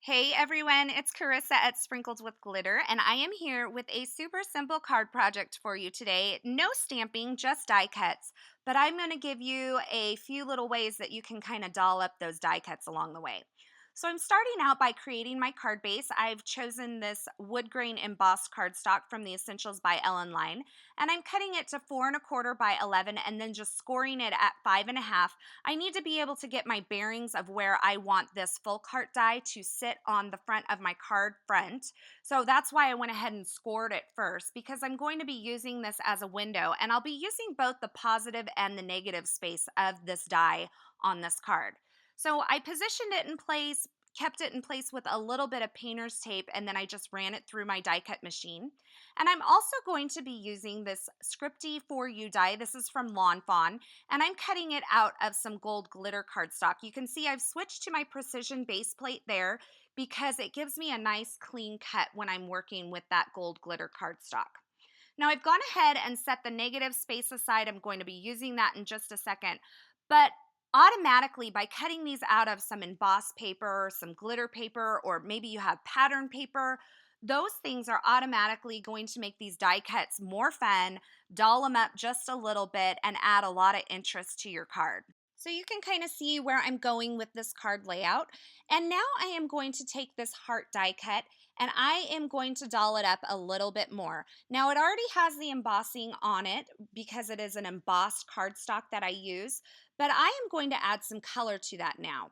Hey everyone, it's Carissa at Sprinkled with Glitter, and I am here with a super simple card project for you today. No stamping, just die cuts, but I'm going to give you a few little ways that you can kind of doll up those die cuts along the way. So I'm starting out by creating my card base. I've chosen this wood grain embossed cardstock from the Essentials by Ellen Line, and I'm cutting it to 4¼ by 11 and then just scoring it at 5½. I need to be able to get my bearings of where I want this full cart die to sit on the front of my card front. So that's why I went ahead and scored it first, because I'm going to be using this as a window, and I'll be using both the positive and the negative space of this die on this card. So I positioned it in place, kept it in place with a little bit of painter's tape, and then I just ran it through my die cut machine. And I'm also going to be using this Scripty 4U die. This is from Lawn Fawn, and I'm cutting it out of some gold glitter cardstock. You can see I've switched to my precision base plate there because it gives me a nice clean cut when I'm working with that gold glitter cardstock. Now I've gone ahead and set the negative space aside. I'm going to be using that in just a second, but automatically by cutting these out of some embossed paper or some glitter paper, or maybe you have pattern paper, those things are automatically going to make these die cuts more fun, doll them up just a little bit, and add a lot of interest to your card. So you can kind of see where I'm going with this card layout. And now I am going to take this heart die cut and I am going to doll it up a little bit more. Now it already has the embossing on it because it is an embossed cardstock that I use, but I am going to add some color to that now.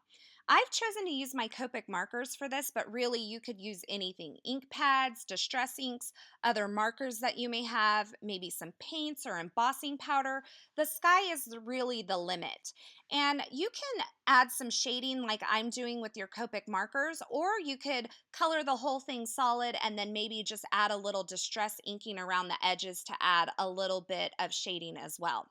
I've chosen to use my Copic markers for this, but really you could use anything. Ink pads, distress inks, other markers that you may have, maybe some paints or embossing powder. The sky is really the limit. And you can add some shading like I'm doing with your Copic markers, or you could color the whole thing solid and then maybe just add a little distress inking around the edges to add a little bit of shading as well.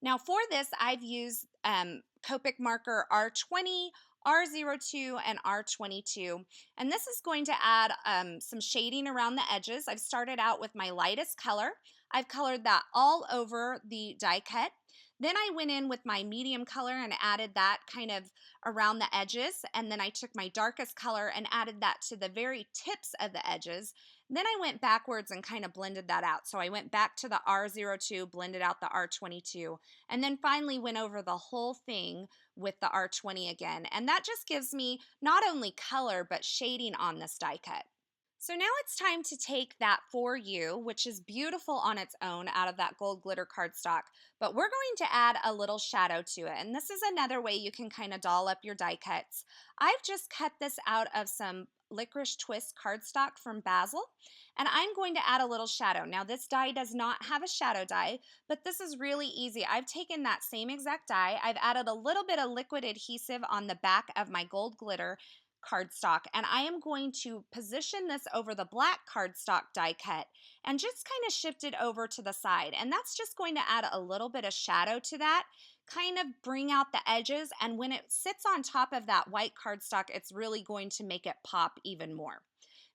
Now for this, I've used Copic marker R20, R02, and R22. And this is going to add some shading around the edges. I've started out with my lightest color. I've colored that all over the die cut. Then I went in with my medium color and added that kind of around the edges. And then I took my darkest color and added that to the very tips of the edges. Then I went backwards and kind of blended that out. So I went back to the R02, blended out the R22, and then finally went over the whole thing with the R20 again. And that just gives me not only color, but shading on this die cut. So now it's time to take that 4U, which is beautiful on its own out of that gold glitter cardstock, but we're going to add a little shadow to it. And this is another way you can kind of doll up your die cuts. I've just cut this out of some Licorice Twist cardstock from Basil, and I'm going to add a little shadow. Now this die does not have a shadow die, but this is really easy. I've taken that same exact die, I've added a little bit of liquid adhesive on the back of my gold glitter cardstock, and I am going to position this over the black cardstock die cut and just kind of shift it over to the side, and that's just going to add a little bit of shadow to that, kind of bring out the edges, and when it sits on top of that white cardstock, it's really going to make it pop even more.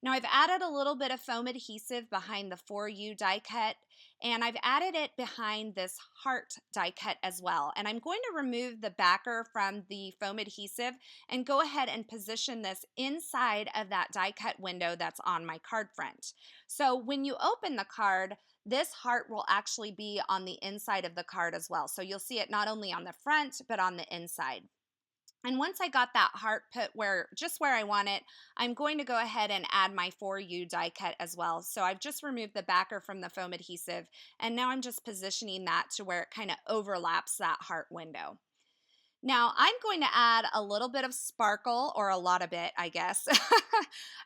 Now I've added a little bit of foam adhesive behind the 4U die cut, and I've added it behind this heart die cut as well. And I'm going to remove the backer from the foam adhesive and go ahead and position this inside of that die cut window that's on my card front. So when you open the card, this heart will actually be on the inside of the card as well. So you'll see it not only on the front, but on the inside. And once I got that heart put just where I want it, I'm going to go ahead and add my 4U die cut as well. So I've just removed the backer from the foam adhesive, and now I'm just positioning that to where it kind of overlaps that heart window. Now I'm going to add a little bit of sparkle, or a lot of it, I guess,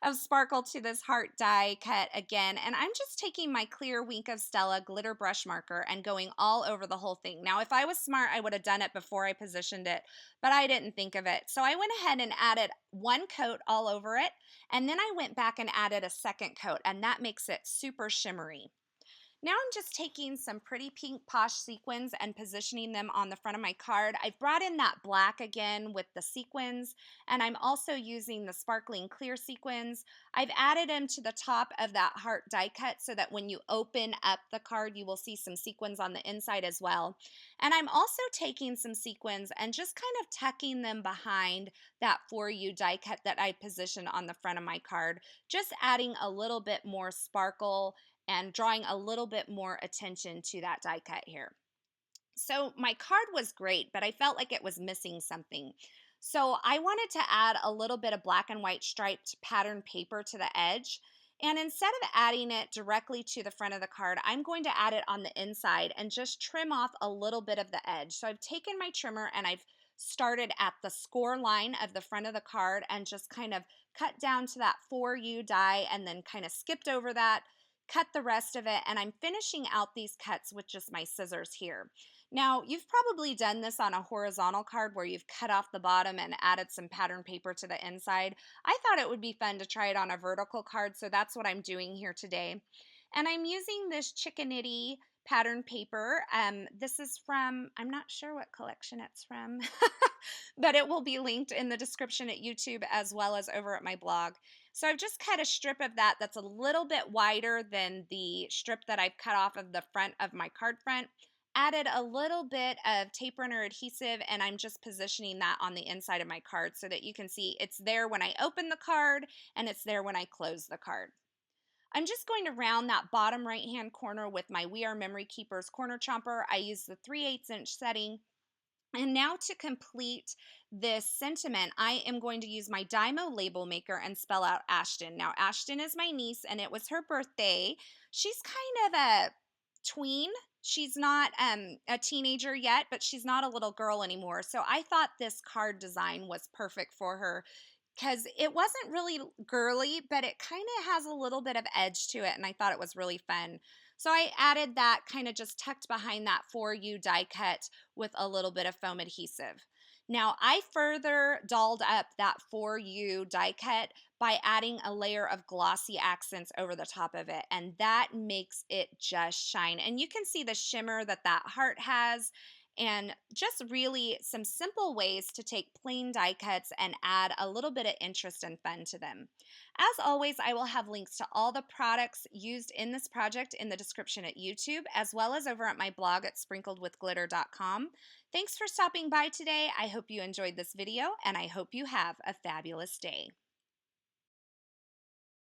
of sparkle to this heart die cut again. And I'm just taking my clear Wink of Stella glitter brush marker and going all over the whole thing. Now, if I was smart, I would have done it before I positioned it, but I didn't think of it. So I went ahead and added one coat all over it. And then I went back and added a second coat, and that makes it super shimmery. Now I'm just taking some pretty pink posh sequins and positioning them on the front of my card. I've brought in that black again with the sequins, and I'm also using the sparkling clear sequins. I've added them to the top of that heart die cut so that when you open up the card, you will see some sequins on the inside as well. And I'm also taking some sequins and just kind of tucking them behind that For You die cut that I positioned on the front of my card, just adding a little bit more sparkle and drawing a little bit more attention to that die cut here. So my card was great, but I felt like it was missing something. So I wanted to add a little bit of black and white striped pattern paper to the edge. And instead of adding it directly to the front of the card, I'm going to add it on the inside and just trim off a little bit of the edge. So I've taken my trimmer and I've started at the score line of the front of the card and just kind of cut down to that For You die and then kind of skipped over that, cut the rest of it, and I'm finishing out these cuts with just my scissors here. Now, you've probably done this on a horizontal card where you've cut off the bottom and added some pattern paper to the inside. I thought it would be fun to try it on a vertical card, so that's what I'm doing here today. And I'm using this Chickanitty pattern paper. This is from, I'm not sure what collection it's from, but it will be linked in the description at YouTube as well as over at my blog. So I've just cut a strip of that that's a little bit wider than the strip that I've cut off of the front of my card front. Added a little bit of tape runner adhesive, and I'm just positioning that on the inside of my card so that you can see it's there when I open the card and it's there when I close the card. I'm just going to round that bottom right hand corner with my We Are Memory Keepers corner chomper. I use the 3/8 inch setting. And now to complete this sentiment, I am going to use my Dymo label maker and spell out Ashton. Now, Ashton is my niece, and it was her birthday. She's kind of a tween. She's not a teenager yet, but she's not a little girl anymore. So I thought this card design was perfect for her because it wasn't really girly, but it kind of has a little bit of edge to it, and I thought it was really fun. So I added that kind of just tucked behind that For You die cut with a little bit of foam adhesive. Now I further dolled up that For You die cut by adding a layer of glossy accents over the top of it, and that makes it just shine. And you can see the shimmer that that heart has, and just really some simple ways to take plain die cuts and add a little bit of interest and fun to them. As always, I will have links to all the products used in this project in the description at YouTube, as well as over at my blog at sprinkledwithglitter.com. Thanks for stopping by today. I hope you enjoyed this video, and I hope you have a fabulous day.